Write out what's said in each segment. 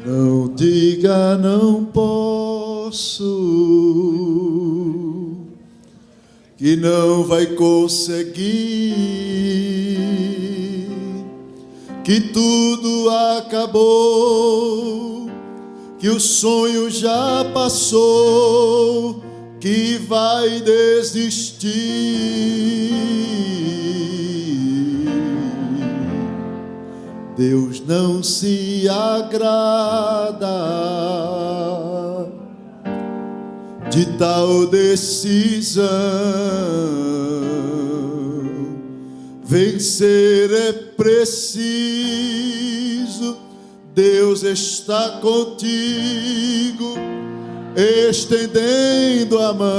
Não diga não posso, que não vai conseguir, que tudo acabou, que o sonho já passou, que vai desistir. Deus não se agrada de tal decisão. Vencer é preciso. Deus está contigo, estendendo a mão.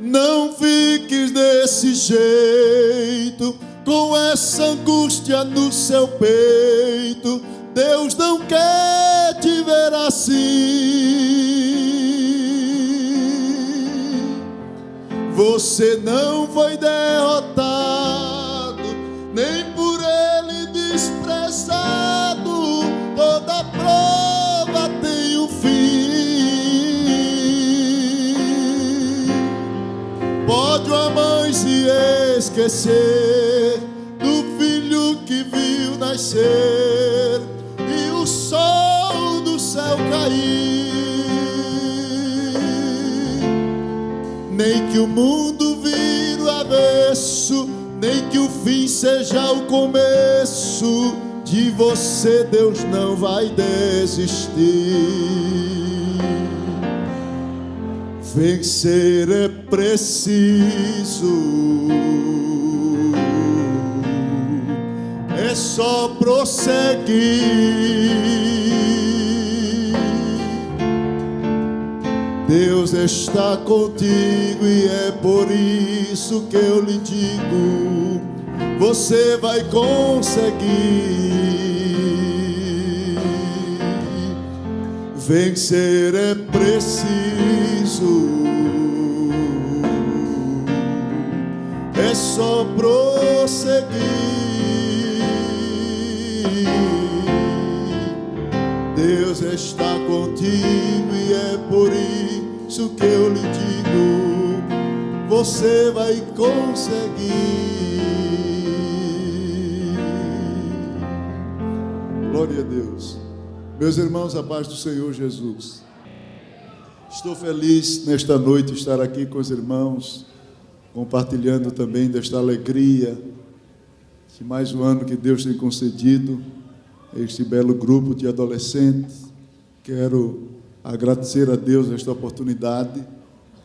Não fiques desse jeito, com essa angústia no seu peito. Deus não quer te ver assim. Você não foi derrotado, nem por ele desprezado. Toda prova tem um fim. Pode uma mãe se esquecer do filho que viu nascer e o sol do céu cair, nem que o mundo vire o avesso, nem que o fim seja o começo. De você Deus não vai desistir. Vencer é preciso, é só prosseguir. Deus está contigo e é por isso que eu lhe digo: você vai conseguir. Vencer é preciso, é só prosseguir. Deus está contigo e é por isso que eu lhe digo: você vai conseguir. Glória a Deus. Meus irmãos, a paz do Senhor Jesus. Estou feliz nesta noite estar aqui com os irmãos, compartilhando também desta alegria de mais um ano que Deus tem concedido a este belo grupo de adolescentes. Quero agradecer a Deus esta oportunidade.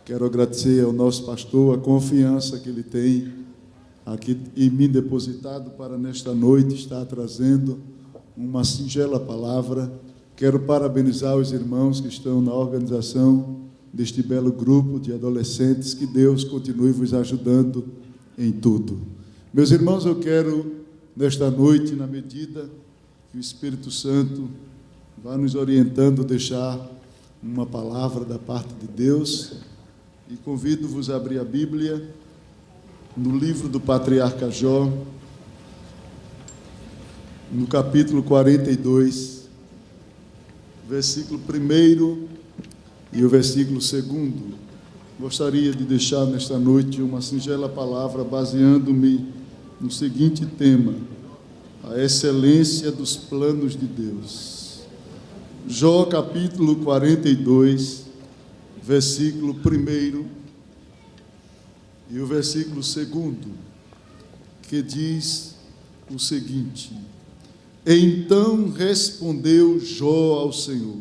Quero agradecer ao nosso pastor a confiança que ele tem aqui em mim depositado para nesta noite estar trazendo uma singela palavra. Quero parabenizar os irmãos que estão na organização deste belo grupo de adolescentes. Que Deus continue vos ajudando em tudo. Meus irmãos, eu quero nesta noite, na medida que o Espírito Santo vai nos orientando, deixar uma palavra da parte de Deus, e convido-vos a abrir a Bíblia no livro do patriarca Jó, no capítulo 42, versículo 1 e o versículo 2. Gostaria de deixar nesta noite uma singela palavra baseando-me no seguinte tema: a excelência dos planos de Deus. Jó capítulo 42, versículo 1 e o versículo 2, que diz o seguinte: então respondeu Jó ao Senhor: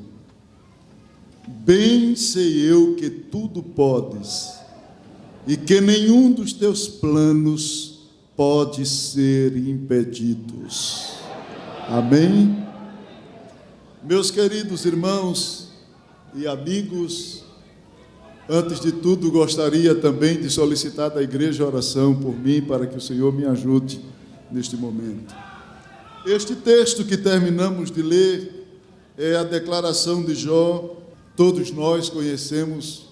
bem sei eu que tudo podes, e que nenhum dos teus planos pode ser impedidos. Amém? Meus queridos irmãos e amigos, antes de tudo gostaria também de solicitar da igreja oração por mim, para que o Senhor me ajude neste momento. Este texto que terminamos de ler é a declaração de Jó. Todos nós conhecemos,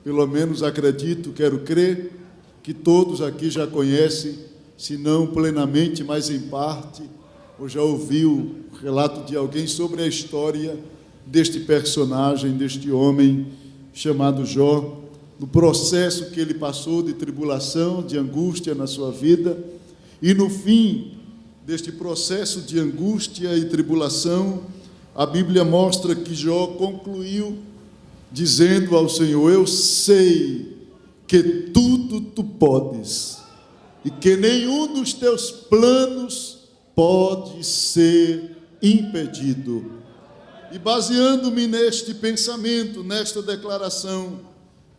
pelo menos acredito, quero crer, que todos aqui já conhecem, se não plenamente, mas em parte, ou já ouviu o relato de alguém sobre a história deste personagem, deste homem chamado Jó, no processo que ele passou de tribulação, de angústia na sua vida, e no fim deste processo de angústia e tribulação, a Bíblia mostra que Jó concluiu dizendo ao Senhor: eu sei que tudo tu podes e que nenhum dos teus planos pode ser impedido. E baseando-me neste pensamento, nesta declaração,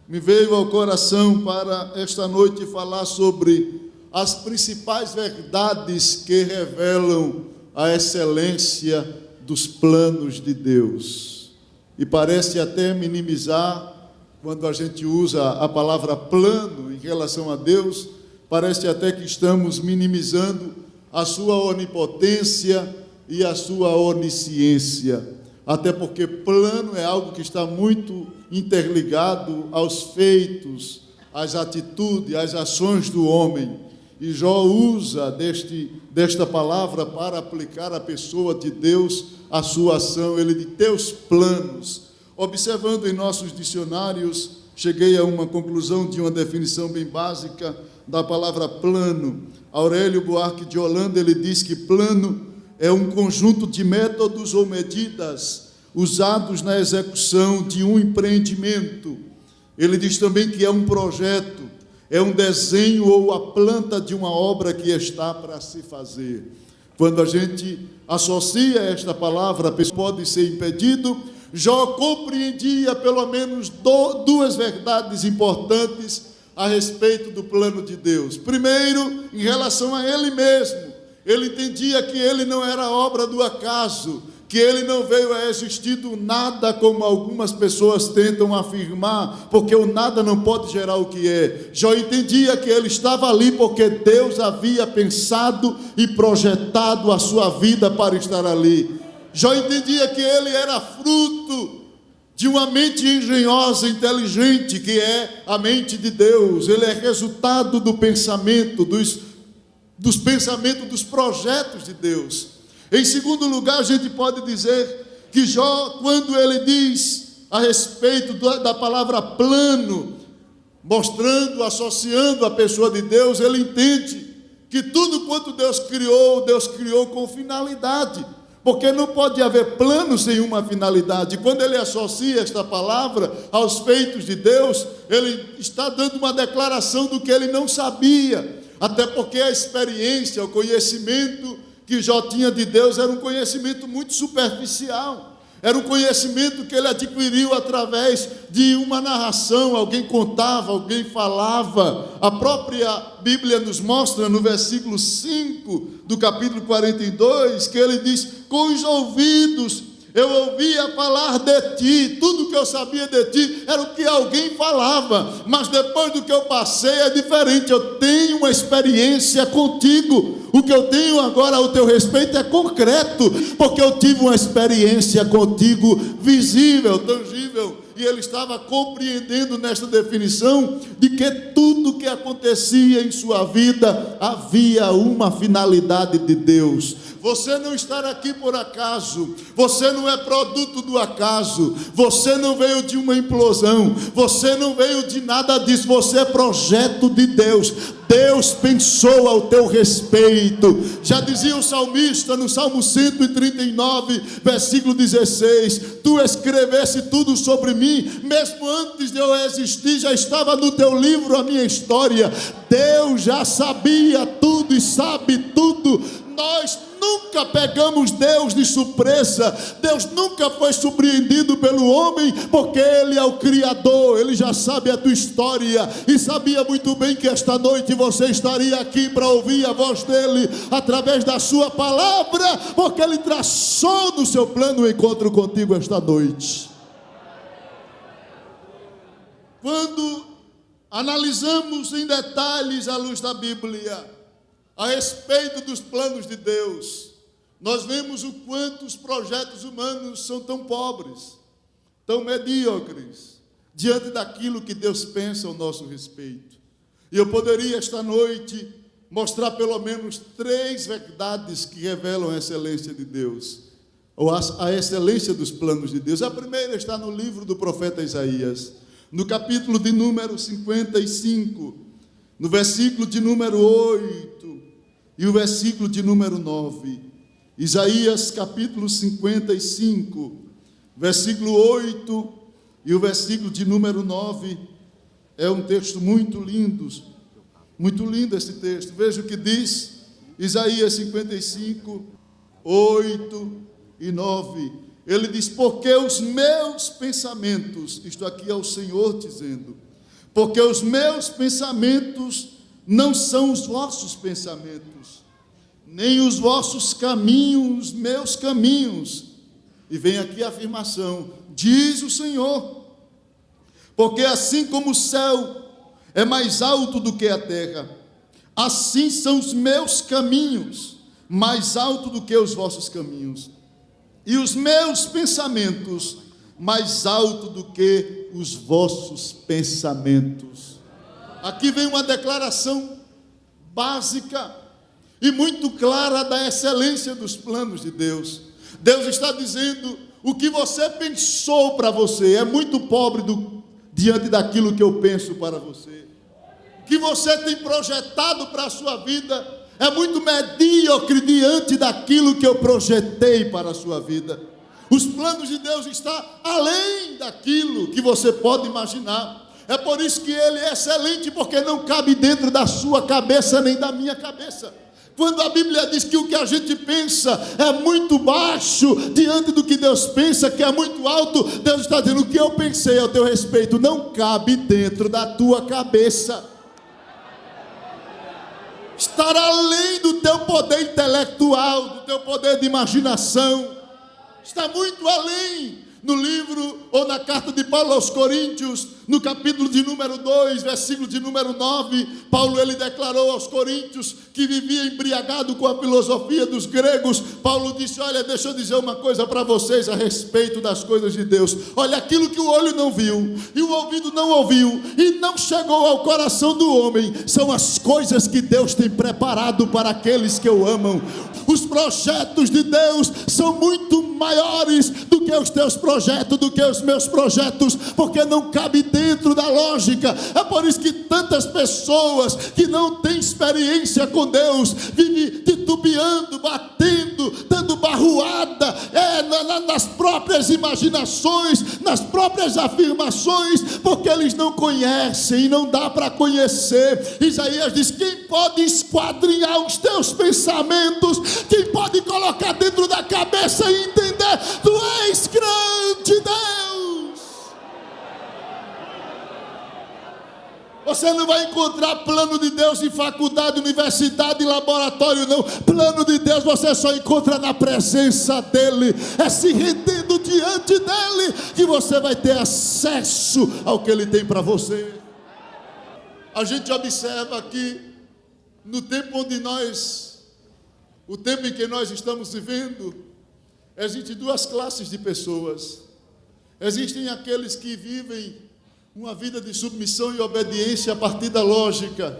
me veio ao coração para esta noite falar sobre as principais verdades que revelam a excelência dos planos de Deus. E parece até minimizar, quando a gente usa a palavra plano em relação a Deus, parece até que estamos minimizando a sua onipotência e a sua onisciência. Até porque plano é algo que está muito interligado aos feitos, às atitudes, às ações do homem. E Jó usa desta palavra para aplicar à pessoa de Deus a sua ação. Ele diz: teus planos. Observando em nossos dicionários, cheguei a uma conclusão de uma definição bem básica da palavra plano. Aurélio Buarque de Holanda, ele diz que plano é um conjunto de métodos ou medidas usados na execução de um empreendimento. Ele diz também que é um projeto, é um desenho ou a planta de uma obra que está para se fazer. Quando a gente associa esta palavra, a pessoa pode ser impedido. Jó compreendia pelo menos duas verdades importantes a respeito do plano de Deus. Primeiro, em relação a ele mesmo. Ele entendia que ele não era obra do acaso, que ele não veio a existir do nada, como algumas pessoas tentam afirmar, porque o nada não pode gerar o que é. Jó entendia que ele estava ali porque Deus havia pensado e projetado a sua vida para estar ali. Jó entendia que ele era fruto de uma mente engenhosa, inteligente, que é a mente de Deus. Ele é resultado do pensamento, dos pensamentos, dos projetos de Deus. Em segundo lugar, a gente pode dizer que Jó, quando ele diz a respeito da palavra plano, mostrando, associando a pessoa de Deus, ele entende que tudo quanto Deus criou com finalidade, porque não pode haver plano sem uma finalidade. Quando ele associa esta palavra aos feitos de Deus, ele está dando uma declaração do que ele não sabia. Até porque a experiência, o conhecimento que Jó tinha de Deus era um conhecimento muito superficial. Era um conhecimento que ele adquiriu através de uma narração. Alguém contava, alguém falava. A própria Bíblia nos mostra no versículo 5 do capítulo 42, que ele diz: com os ouvidos eu ouvia falar de ti. Tudo que eu sabia de ti era o que alguém falava, mas depois do que eu passei é diferente. Eu tenho uma experiência contigo. O que eu tenho agora ao teu respeito é concreto, porque eu tive uma experiência contigo visível, tangível. E ele estava compreendendo nesta definição de que tudo que acontecia em sua vida havia uma finalidade de Deus. Você não está aqui por acaso, você não é produto do acaso, você não veio de uma implosão, você não veio de nada disso, você é projeto de Deus. Deus pensou ao teu respeito. Já dizia o salmista no Salmo 139, versículo 16: tu escreveste tudo sobre mim, mesmo antes de eu existir, já estava no teu livro a minha história. Deus já sabia tudo e sabe tudo. Nós nunca pegamos Deus de surpresa. Deus nunca foi surpreendido pelo homem, porque Ele é o Criador. Ele já sabe a tua história e sabia muito bem que esta noite você estaria aqui para ouvir a voz dEle através da sua palavra, porque Ele traçou no seu plano o encontro contigo esta noite. Quando analisamos em detalhes à luz da Bíblia a respeito dos planos de Deus, nós vemos o quanto os projetos humanos são tão pobres, tão medíocres, diante daquilo que Deus pensa ao nosso respeito. E eu poderia esta noite mostrar pelo menos 3 verdades que revelam a excelência de Deus, ou a excelência dos planos de Deus. A primeira está no livro do profeta Isaías, no capítulo de número 55, no versículo de número 8 e o versículo de número 9. Isaías capítulo 55, versículo 8 e o versículo de número 9. É um texto muito lindo esse texto. Veja o que diz Isaías 55, 8 e 9. Ele diz: porque os meus pensamentos, isto aqui é o Senhor dizendo, porque os meus pensamentos não são os vossos pensamentos, nem os vossos caminhos, meus caminhos. E vem aqui a afirmação, diz o Senhor, porque assim como o céu é mais alto do que a terra, assim são os meus caminhos, mais alto do que os vossos caminhos, e os meus pensamentos mais alto do que os vossos pensamentos. Aqui vem uma declaração básica e muito clara da excelência dos planos de Deus. Deus está dizendo: o que você pensou para você é muito pobre diante daquilo que eu penso para você. O que você tem projetado para a sua vida é muito medíocre diante daquilo que eu projetei para a sua vida. Os planos de Deus estão além daquilo que você pode imaginar. É por isso que Ele é excelente, porque não cabe dentro da sua cabeça nem da minha cabeça. Quando a Bíblia diz que o que a gente pensa é muito baixo diante do que Deus pensa, que é muito alto, Deus está dizendo: o que eu pensei ao teu respeito não cabe dentro da tua cabeça. Estar além do teu poder intelectual, do teu poder de imaginação, está muito além. No livro ou na carta de Paulo aos Coríntios, no capítulo de número 2, versículo de número 9, Paulo ele declarou aos coríntios que vivia embriagado com a filosofia dos gregos. Paulo disse: olha, deixa eu dizer uma coisa para vocês a respeito das coisas de Deus. Olha, aquilo que o olho não viu, e o ouvido não ouviu, e não chegou ao coração do homem, são as coisas que Deus tem preparado para aqueles que o amam. Os projetos de Deus são muito maiores do que os teus projetos, do que os meus projetos, porque não cabe dentro da lógica. É por isso que tantas pessoas que não têm experiência com Deus vivem titubeando, batendo, dando barroada nas próprias imaginações, nas próprias afirmações, porque eles não conhecem e não dá para conhecer. Isaías diz: quem pode esquadrinhar os teus pensamentos? Quem pode colocar dentro da cabeça e entender? Tu és grande, Deus. Você não vai encontrar plano de Deus em faculdade, universidade, laboratório, não. Plano de Deus você só encontra na presença dEle. É se rendendo diante dEle que você vai ter acesso ao que Ele tem para você. A gente observa aqui, no tempo o tempo em que nós estamos vivendo, existem 2 classes de pessoas. Existem aqueles que vivem uma vida de submissão e obediência a partir da lógica,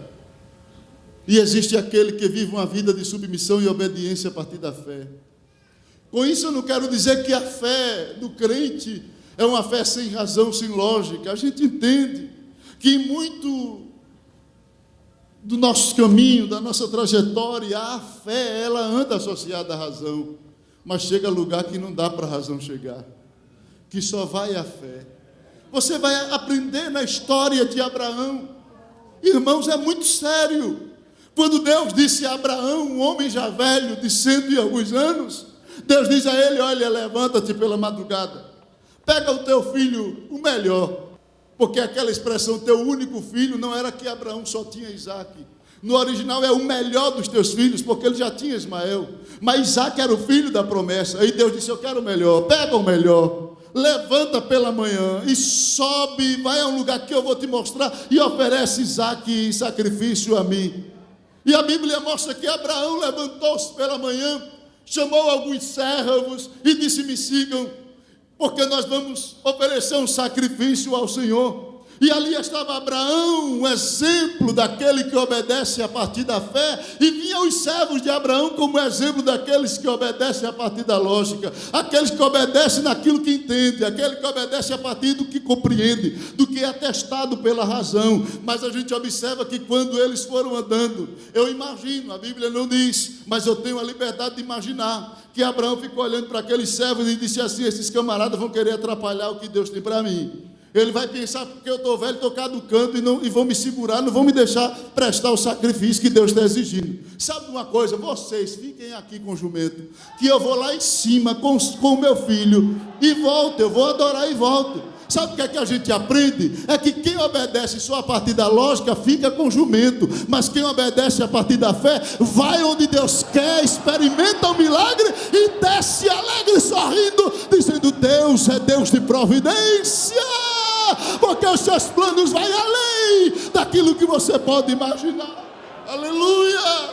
e existe aquele que vive uma vida de submissão e obediência a partir da fé. Com isso eu não quero dizer que a fé do crente é uma fé sem razão, sem lógica. A gente entende que muito do nosso caminho, da nossa trajetória, a fé, ela anda associada à razão, mas chega a lugar que não dá para a razão chegar, que só vai a fé. Você vai aprender na história de Abraão. Irmãos, é muito sério. Quando Deus disse a Abraão, um homem já velho, de 100 e alguns anos, Deus diz a ele: olha, levanta-te pela madrugada, pega o teu filho, o melhor. Porque aquela expressão, teu único filho, não era que Abraão só tinha Isaque. No original é o melhor dos teus filhos, porque ele já tinha Ismael. Mas Isaque era o filho da promessa. Aí Deus disse: eu quero o melhor, pega o melhor, levanta pela manhã e sobe, vai a um lugar que eu vou te mostrar e oferece Isaque em sacrifício a mim. E a Bíblia mostra que Abraão levantou-se pela manhã, chamou alguns servos e disse: me sigam, porque nós vamos oferecer um sacrifício ao Senhor. E ali estava Abraão, um exemplo daquele que obedece a partir da fé, e vinham os servos de Abraão como exemplo daqueles que obedecem a partir da lógica, aqueles que obedecem naquilo que entende, aquele que obedece a partir do que compreende, do que é testado pela razão. Mas a gente observa que quando eles foram andando, eu imagino, a Bíblia não diz, mas eu tenho a liberdade de imaginar, que Abraão ficou olhando para aqueles servos e disse assim: esses camaradas vão querer atrapalhar o que Deus tem para mim. Ele vai pensar, porque eu estou velho, estou caducando, e vão me segurar, não vão me deixar prestar o sacrifício que Deus está exigindo. Sabe uma coisa? Vocês fiquem aqui com o jumento, que eu vou lá em cima com o meu filho, e volto, eu vou adorar e volto. Sabe o que é que a gente aprende? É que quem obedece só a partir da lógica fica com o jumento, mas quem obedece a partir da fé, vai onde Deus quer, experimenta o milagre e desce alegre, sorrindo, dizendo: Deus é Deus de providência, porque os seus planos vão além daquilo que você pode imaginar. Aleluia,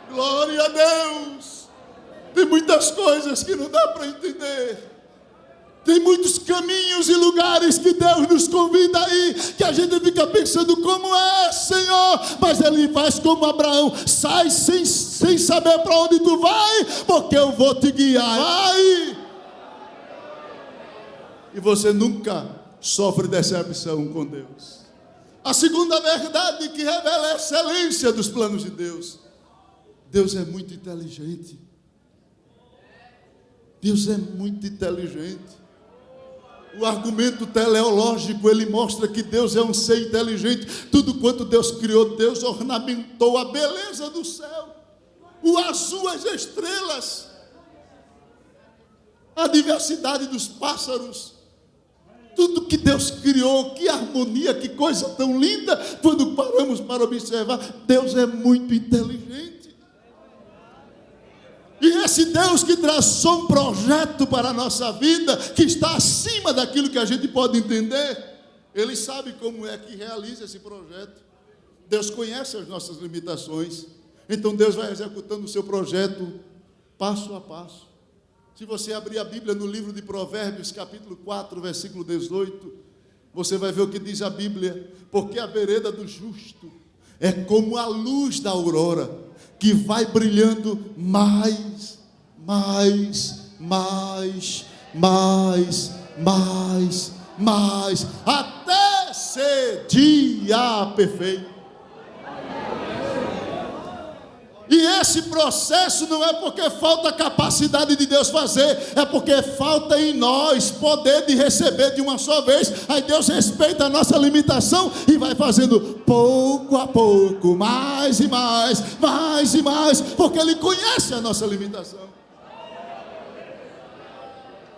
glória a Deus. Tem muitas coisas que não dá para entender. Tem muitos caminhos e lugares que Deus nos convida aí, que a gente fica pensando: como é, Senhor? Mas Ele faz como Abraão: sai sem saber para onde tu vai, porque eu vou te guiar. Vai! E você nunca sofre decepção com Deus. A segunda verdade que revela a excelência dos planos de Deus: Deus é muito inteligente. Deus é muito inteligente. O argumento teleológico, ele mostra que Deus é um ser inteligente. Tudo quanto Deus criou, Deus ornamentou a beleza do céu, o azul, as estrelas, a diversidade dos pássaros. Tudo que Deus criou, que harmonia, que coisa tão linda. Quando paramos para observar, Deus é muito inteligente. E esse Deus que traçou um projeto para a nossa vida, que está acima daquilo que a gente pode entender, Ele sabe como é que realiza esse projeto. Deus conhece as nossas limitações, então Deus vai executando o seu projeto passo a passo. Se você abrir a Bíblia no livro de Provérbios, capítulo 4, versículo 18, você vai ver o que diz a Bíblia: porque a vereda do justo é como a luz da aurora, que vai brilhando mais, até ser dia perfeito. E esse processo não é porque falta capacidade de Deus fazer, é porque falta em nós poder de receber de uma só vez. Aí Deus respeita a nossa limitação e vai fazendo pouco a pouco, mais e mais, porque Ele conhece a nossa limitação.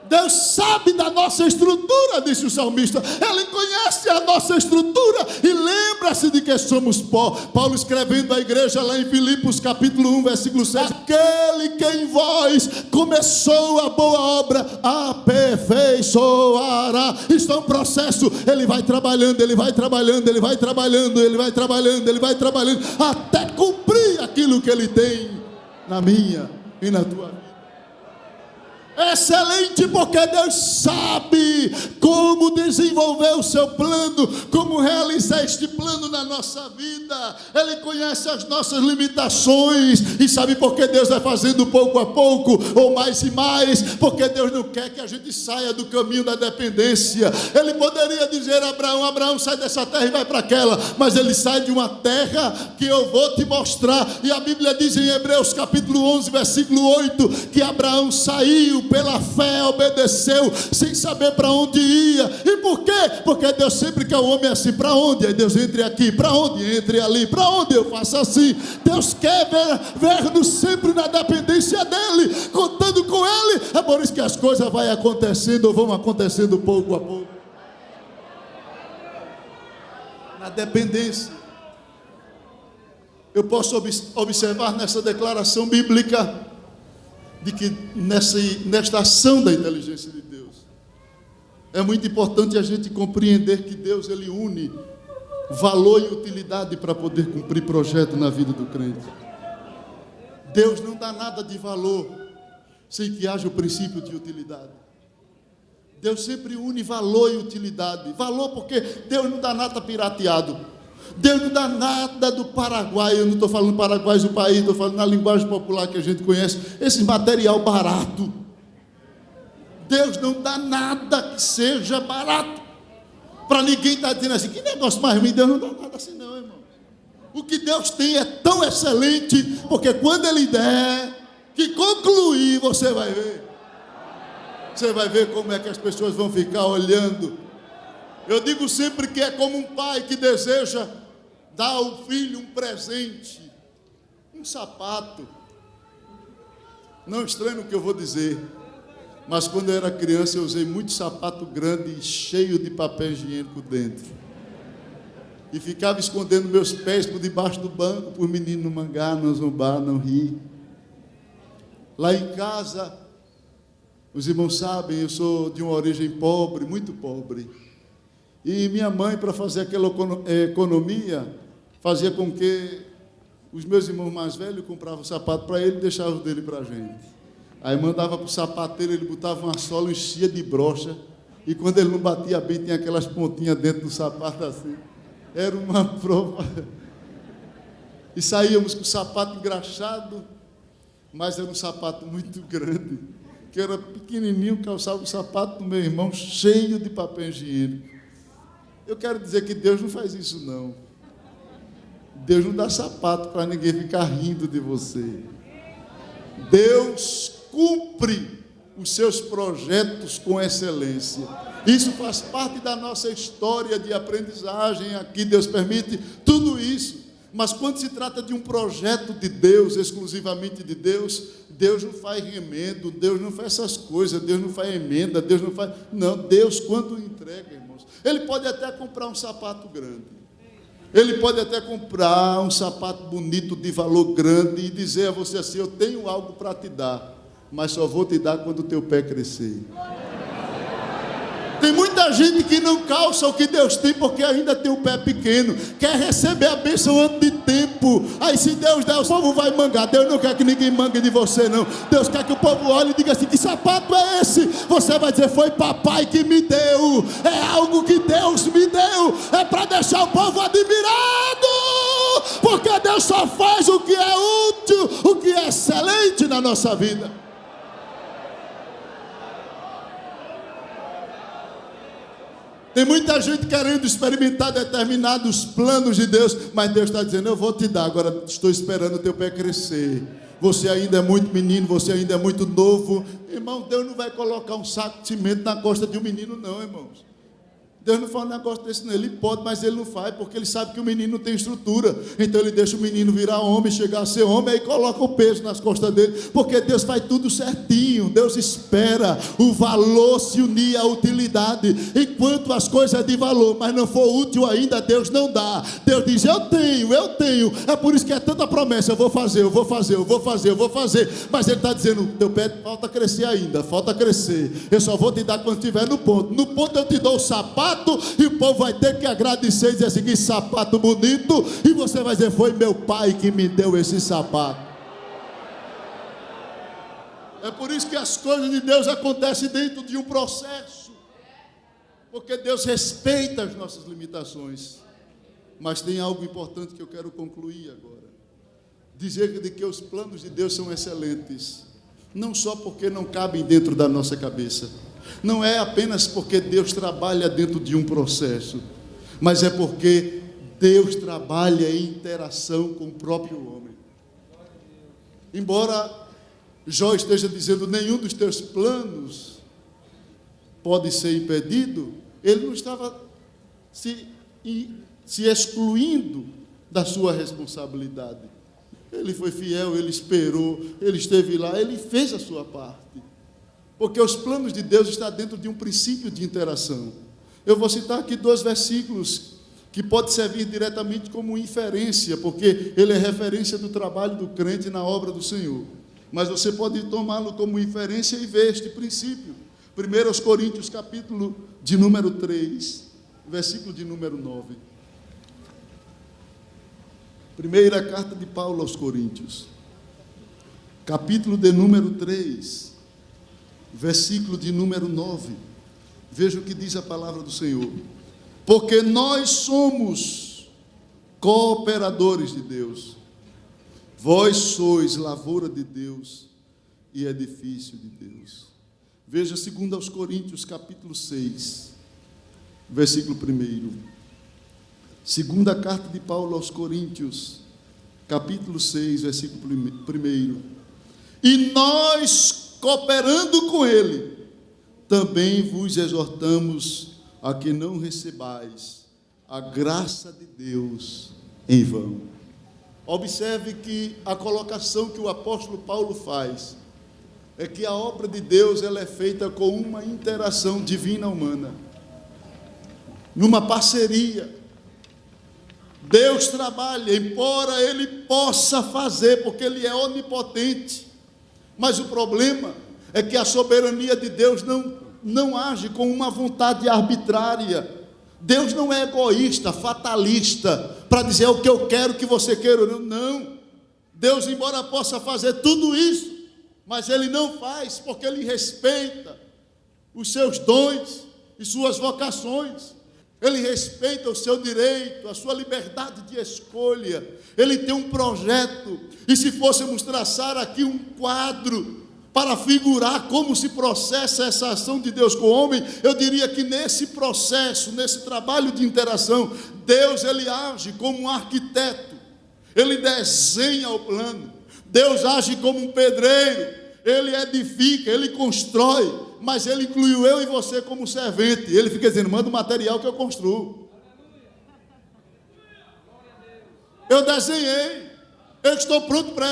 Deus sabe da nossa estrutura, disse o salmista. Ele conhece a nossa estrutura e lembra-se de que somos pó. Paulo, escrevendo à igreja lá em Filipos, capítulo 1, versículo 6: aquele que em vós começou a boa obra, aperfeiçoará. Isso é um processo. Ele vai trabalhando, até cumprir aquilo que Ele tem na minha e na tua vida. Excelente, porque Deus sabe como desenvolver o seu plano, como realizar este plano na nossa vida. Ele conhece as nossas limitações e sabe por que Deus vai fazendo pouco a pouco, ou mais e mais, porque Deus não quer que a gente saia do caminho da dependência. Ele poderia dizer a Abraão: Abraão, sai dessa terra e vai para aquela, mas ele sai de uma terra que eu vou te mostrar. E a Bíblia diz em Hebreus capítulo 11, versículo 8, que Abraão saiu pela fé, obedeceu, sem saber para onde ia. E por quê? Porque Deus sempre quer o homem assim: para onde? Aí Deus, entre aqui. Para onde? Entre ali. Para onde? Eu faço assim. Deus quer ver-nos sempre na dependência dEle, contando com Ele. É por isso que as coisas vão acontecendo pouco a pouco, na dependência. Eu posso observar nessa declaração bíblica de que nesta ação da inteligência de Deus, é muito importante a gente compreender que Deus, Ele une valor e utilidade para poder cumprir projeto na vida do crente. Deus não dá nada de valor sem que haja o princípio de utilidade. Deus sempre une valor e utilidade. Valor porque Deus não dá nada pirateado. Deus não dá nada do Paraguai. Eu não estou falando Paraguai do país, estou falando na linguagem popular que a gente conhece. Esse material barato. Deus não dá nada que seja barato. Para ninguém estar dizendo assim, que negócio mais ruim. Deus não dá nada assim não, irmão. O que Deus tem é tão excelente, porque quando Ele der, que concluir, você vai ver. Você vai ver como é que as pessoas vão ficar olhando. Eu digo sempre que é como um pai que deseja dar ao filho um presente, um sapato. Não estranho o que eu vou dizer, mas quando eu era criança eu usei muito sapato grande e cheio de papel higiênico dentro. E ficava escondendo meus pés por debaixo do banco, para os meninos não mangar, não zombar, não rir. Lá em casa, os irmãos sabem, eu sou de uma origem pobre, muito pobre. E minha mãe, para fazer aquela economia, fazia com que os meus irmãos mais velhos compravam sapato para ele e deixavam o dele para a gente. Aí mandava para o sapateiro, ele botava uma sola, enchia de brocha, e quando ele não batia bem, tinha aquelas pontinhas dentro do sapato assim. Era uma prova. E saíamos com o sapato engraxado, mas era um sapato muito grande, que eu era pequenininho, calçava o sapato do meu irmão cheio de papel higiênico. Eu quero dizer que Deus não faz isso não. Deus não dá sapato para ninguém ficar rindo de você. Deus cumpre os seus projetos com excelência. Isso faz parte da nossa história de aprendizagem. Aqui Deus permite tudo isso. Mas quando se trata de um projeto de Deus, exclusivamente de Deus, Deus não faz remendo, Deus não faz essas coisas, Deus não faz emenda, Deus não faz... Não, Deus quando entrega, irmãos, Ele pode até comprar um sapato grande, Ele pode até comprar um sapato bonito, de valor grande, e dizer a você assim, eu tenho algo para te dar, mas só vou te dar quando o teu pé crescer. Tem muita gente que não calça o que Deus tem porque ainda tem o pé pequeno, quer receber a bênção antes de tempo. Aí se Deus der, o povo vai mangar. Deus não quer que ninguém mangue de você não. Deus quer que o povo olhe e diga assim, que sapato é esse? Você vai dizer, foi papai que me deu, é algo que Deus me deu, é para deixar o povo admirado, porque Deus só faz o que é útil, o que é excelente na nossa vida. Tem muita gente querendo experimentar determinados planos de Deus, mas Deus está dizendo, eu vou te dar, agora estou esperando o teu pé crescer. Você ainda é muito menino, você ainda é muito novo. Irmão, Deus não vai colocar um saco de cimento na costa de um menino não, irmãos. Deus não faz um negócio desse não. Ele pode, mas Ele não faz, porque Ele sabe que o menino não tem estrutura. Então Ele deixa o menino virar homem, chegar a ser homem, aí coloca o peso nas costas dele, porque Deus faz tudo certinho. Deus espera o valor se unir à utilidade. Enquanto as coisas de valor, mas não for útil ainda, Deus não dá. Deus diz, eu tenho. É por isso que é tanta promessa, eu vou fazer. Mas Ele está dizendo, teu pé falta crescer ainda, falta crescer. Eu só vou te dar quando estiver no ponto. No ponto eu te dou o sapato, e o povo vai ter que agradecer e dizer assim, que sapato bonito, e você vai dizer, foi meu pai que me deu esse sapato. É por isso que as coisas de Deus acontecem dentro de um processo, porque Deus respeita as nossas limitações. Mas tem algo importante que eu quero concluir agora, dizer de que os planos de Deus são excelentes, não só porque não cabem dentro da nossa cabeça, não é apenas porque Deus trabalha dentro de um processo, mas é porque Deus trabalha em interação com o próprio homem. Embora Jó esteja dizendo, nenhum dos teus planos pode ser impedido, ele não estava se excluindo da sua responsabilidade. Ele foi fiel, ele esperou, ele esteve lá, ele fez a sua parte. Porque os planos de Deus estão dentro de um princípio de interação. Eu vou citar aqui 2 versículos que pode servir diretamente como inferência, porque ele é referência do trabalho do crente na obra do Senhor. Mas você pode tomá-lo como inferência e ver este princípio. 1 Coríntios, capítulo de número 3, versículo de número 9. Primeira carta de Paulo aos Coríntios, capítulo de número 3, versículo de número 9. Veja o que diz a palavra do Senhor. Porque nós somos cooperadores de Deus. Vós sois lavoura de Deus e edifício de Deus. Veja 2 Coríntios capítulo 6, versículo 1. Segunda carta de Paulo aos Coríntios, capítulo 6, versículo 1. E nós, cooperando com ele, também vos exortamos a que não recebais a graça de Deus em vão. Observe que a colocação que o apóstolo Paulo faz é que a obra de Deus ela é feita com uma interação divina humana, numa parceria. Deus trabalha, embora Ele possa fazer, porque Ele é onipotente, mas o problema é que a soberania de Deus não age com uma vontade arbitrária. Deus não é egoísta, fatalista, para dizer o que eu quero que você queira. Não. Deus, embora possa fazer tudo isso, mas Ele não faz, porque Ele respeita os seus dons e suas vocações. Ele respeita o seu direito, a sua liberdade de escolha. Ele tem um projeto. E se fôssemos traçar aqui um quadro para figurar como se processa essa ação de Deus com o homem, eu diria que nesse processo, nesse trabalho de interação, Deus ele age como um arquiteto. Ele desenha o plano. Deus age como um pedreiro. Ele edifica, ele constrói, mas ele incluiu eu e você como servente. Ele fica dizendo, manda o material que eu construo. Eu desenhei, eu estou pronto para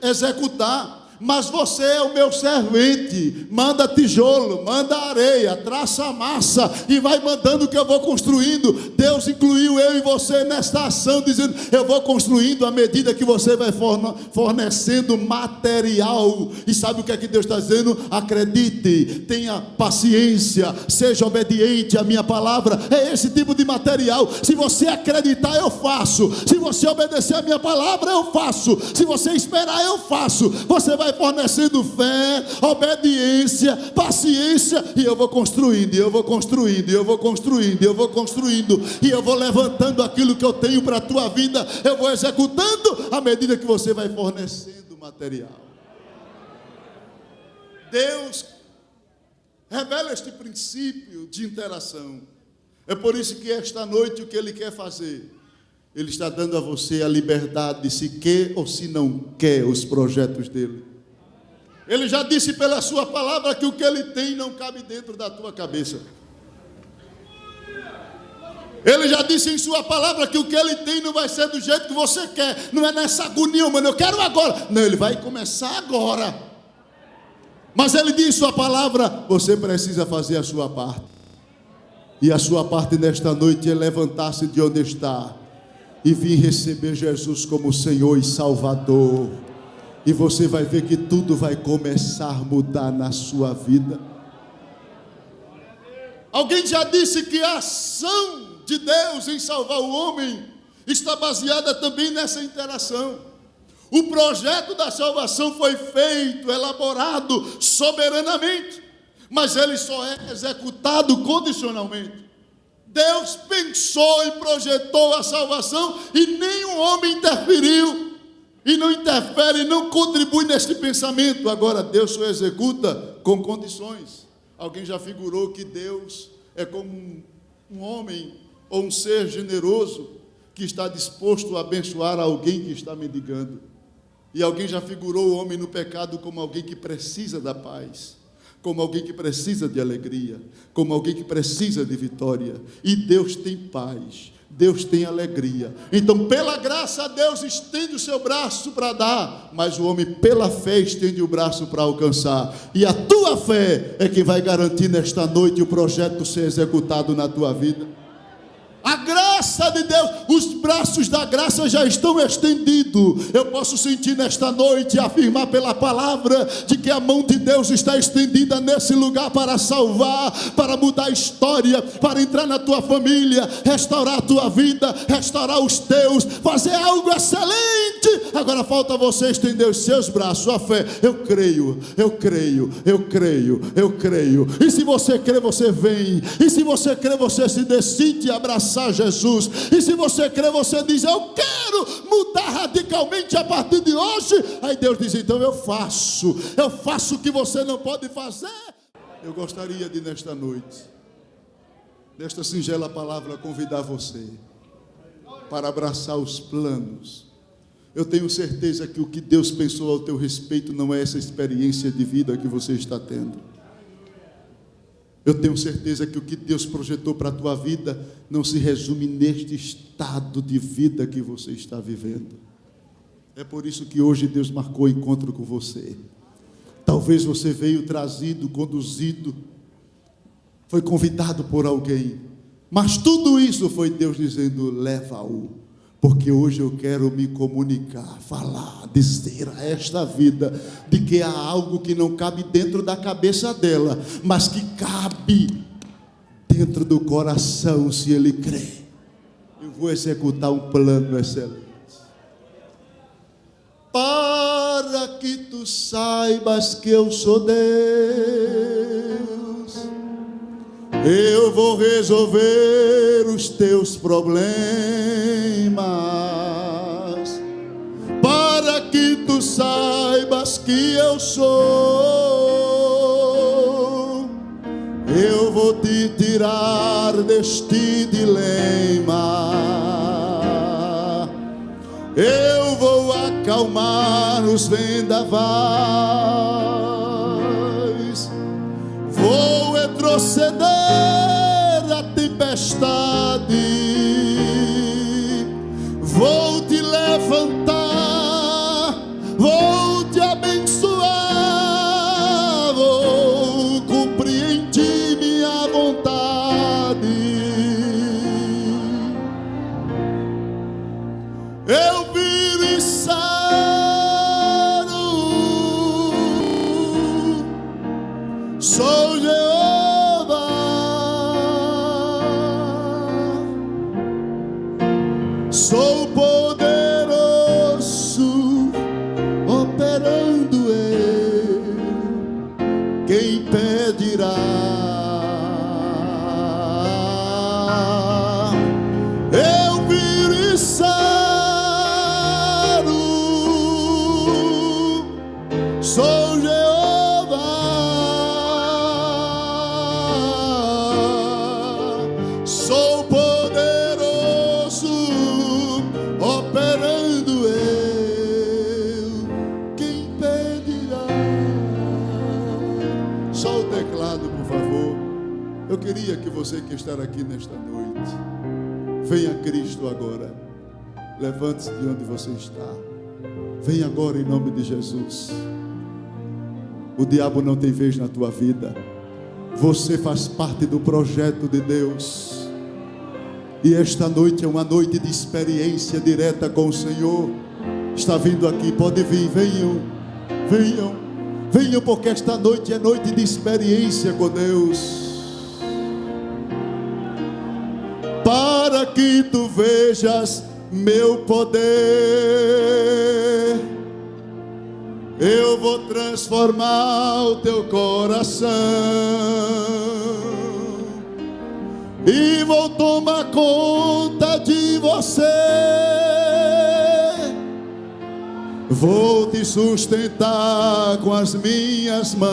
executar, mas você é o meu servente. Manda tijolo, manda areia, traça a massa e vai mandando que eu vou construindo. Deus incluiu eu e você nesta ação, dizendo, eu vou construindo à medida que você vai fornecendo material. E sabe o que é que Deus está dizendo? Acredite, tenha paciência, seja obediente à minha palavra. É esse tipo de material. Se você acreditar, eu faço. Se você obedecer à minha palavra, eu faço. Se você esperar, eu faço. Você vai fornecendo fé, obediência, paciência, e eu vou construindo, e eu vou construindo, e eu vou construindo, e eu vou construindo, e eu vou levantando aquilo que eu tenho para a tua vida, eu vou executando à medida que você vai fornecendo material. Deus revela este princípio de interação. É por isso que esta noite o que Ele quer fazer, Ele está dando a você a liberdade de se quer ou se não quer os projetos dEle. Ele já disse pela sua palavra que o que Ele tem não cabe dentro da tua cabeça. Ele já disse em sua palavra que o que Ele tem não vai ser do jeito que você quer. Não é nessa agonia, mano, eu quero agora. Não, Ele vai começar agora. Mas Ele diz em sua palavra, você precisa fazer a sua parte. E a sua parte nesta noite é levantar-se de onde está e vir receber Jesus como Senhor e Salvador. E você vai ver que tudo vai começar a mudar na sua vida. Alguém já disse que a ação de Deus em salvar o homem está baseada também nessa interação. O projeto da salvação foi feito, elaborado soberanamente, mas ele só é executado condicionalmente. Deus pensou e projetou a salvação e nenhum homem interferiu. E não interfere, não contribui neste pensamento. Agora, Deus só executa com condições. Alguém já figurou que Deus é como um homem ou um ser generoso que está disposto a abençoar alguém que está mendigando. E alguém já figurou o homem no pecado como alguém que precisa da paz, como alguém que precisa de alegria, como alguém que precisa de vitória. E Deus tem paz, Deus tem alegria. Então, pela graça, Deus estende o seu braço para dar, mas o homem, pela fé, estende o braço para alcançar. E a tua fé é que vai garantir nesta noite o projeto ser executado na tua vida. A graça de Deus, os braços da graça já estão estendidos. Eu posso sentir nesta noite e afirmar pela palavra de que a mão de Deus está estendida nesse lugar para salvar, para mudar a história, para entrar na tua família, restaurar a tua vida, restaurar os teus, fazer algo excelente. Agora falta você estender os seus braços, a fé. Eu creio, eu creio, eu creio, eu creio. E se você crê, você vem. E se você crê, você se decide abraçar Jesus. E se você crê, você diz: eu quero mudar radicalmente a partir de hoje. Aí Deus diz: então eu faço o que você não pode fazer. Eu gostaria de, nesta noite, nesta singela palavra, convidar você para abraçar os planos. Eu tenho certeza que o que Deus pensou ao teu respeito não é essa experiência de vida que você está tendo. Eu tenho certeza que o que Deus projetou para a tua vida não se resume neste estado de vida que você está vivendo. É por isso que hoje Deus marcou o encontro com você. Talvez você veio trazido, conduzido, foi convidado por alguém, mas tudo isso foi Deus dizendo: leva-o, porque hoje eu quero me comunicar, falar, dizer a esta vida de que há algo que não cabe dentro da cabeça dela, mas que cabe dentro do coração, se ele crê. Eu vou executar um plano excelente, para que tu saibas que eu sou Deus. Eu vou resolver os teus problemas, para que tu saibas que eu sou. Eu vou te tirar deste dilema. Eu vou acalmar os vendavais. Vou retroceder a tempestade. Vou te levantar, vou te abençoar, vou cumprir em ti minha vontade. Eu viro e saro, sou Jeová, sou poderoso, operando eu, quem pedirá? Eu viro e saro, sou Jeová, sou poderoso, operando eu, quem pedirá? Só o teclado, por favor. Eu queria que você que está aqui nesta noite, venha a Cristo agora. Levante-se de onde você está. Venha agora em nome de Jesus. O diabo não tem vez na tua vida. Você faz parte do projeto de Deus. E esta noite é uma noite de experiência direta com o Senhor. Está vindo aqui, pode vir, venham, venham, venham, porque esta noite é noite de experiência com Deus. Para que tu vejas meu poder, eu vou transformar o teu coração e vou tomar conta de você. Vou te sustentar com as minhas mãos.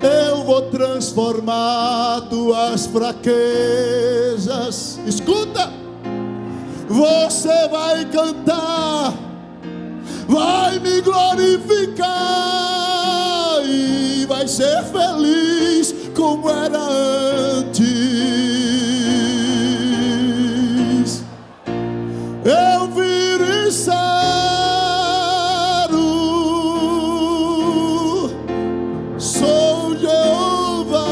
Eu vou transformar tuas fraquezas. Escuta, você vai cantar, vai me glorificar e vai ser feliz como era antes. Eu viro e saro, sou Jeová,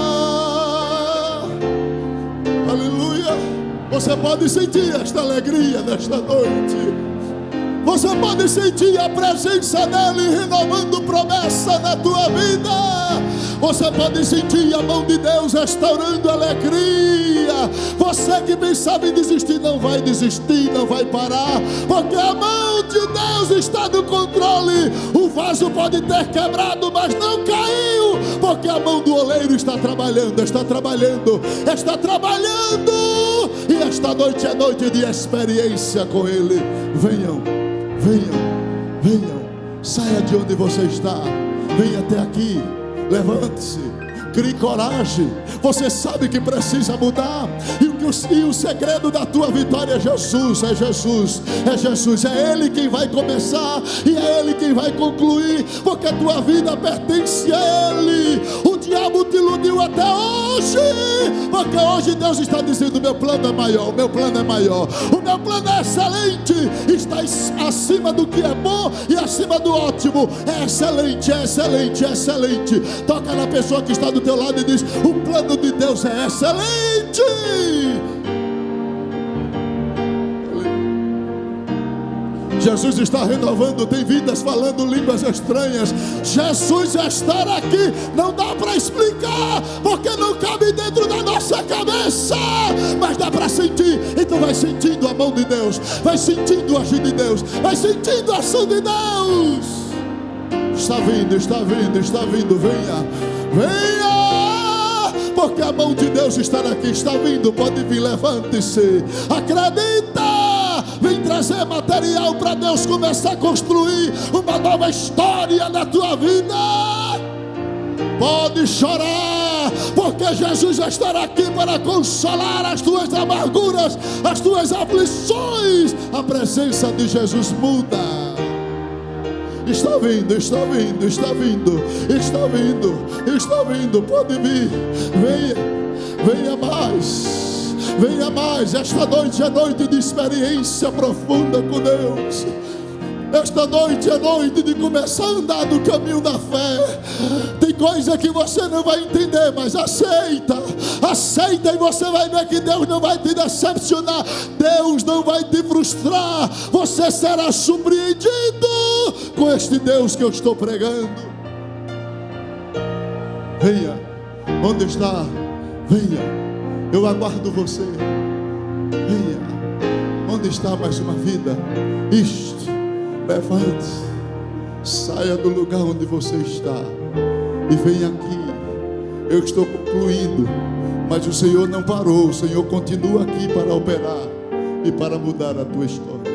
pode sentir esta alegria nesta noite. Você pode sentir a presença dele renovando promessa na tua vida. Você pode sentir a mão de Deus restaurando alegria. Você que pensava em desistir, não vai desistir, não vai parar, porque a mão de Deus está no controle. O vaso pode ter quebrado, mas não caiu, porque a mão do oleiro está trabalhando, está trabalhando, está trabalhando. E esta noite é noite de experiência com ele. Venham, venham, venham. Saia de onde você está, venha até aqui. Levante-se, crie coragem. Você sabe que precisa mudar, e o segredo da tua vitória é Jesus, é Jesus, é Jesus. É Ele quem vai começar e é Ele quem vai concluir, porque a tua vida pertence a Ele. O diabo te iludiu até hoje, porque hoje Deus está dizendo: meu plano é maior, o meu plano é maior, o meu plano é excelente, está acima do que é bom e acima do ótimo. É excelente, é excelente, é excelente. Toca na pessoa que está do teu lado e diz: o plano de Deus é excelente. Jesus está renovando, tem vidas falando línguas estranhas. Jesus já está aqui, não dá para explicar, porque não cabe dentro da nossa cabeça, mas dá para sentir. Então vai sentindo a mão de Deus, vai sentindo o agir de Deus, vai sentindo a ação de Deus. Está vindo, está vindo, está vindo. Venha, venha, porque a mão de Deus está aqui, está vindo. Pode vir, levante-se, acredita. Vem trazer material para Deus começar a construir uma nova história na tua vida. Pode chorar, porque Jesus já estará aqui para consolar as tuas amarguras, as tuas aflições. A presença de Jesus muda. Está vindo, está vindo, está vindo, está vindo, está vindo. Pode vir, venha, venha mais. Venha mais. Esta noite é noite de experiência profunda com Deus. Esta noite é noite de começar a andar no caminho da fé. Tem coisa que você não vai entender, mas aceita, aceita, e você vai ver que Deus não vai te decepcionar, Deus não vai te frustrar. Você será surpreendido com este Deus que eu estou pregando. Venha, onde está? Venha. Eu aguardo você. Venha. Onde está mais uma vida? Isto. Levante. Saia do lugar onde você está e venha aqui. Eu estou concluindo, mas o Senhor não parou. O Senhor continua aqui para operar e para mudar a tua história.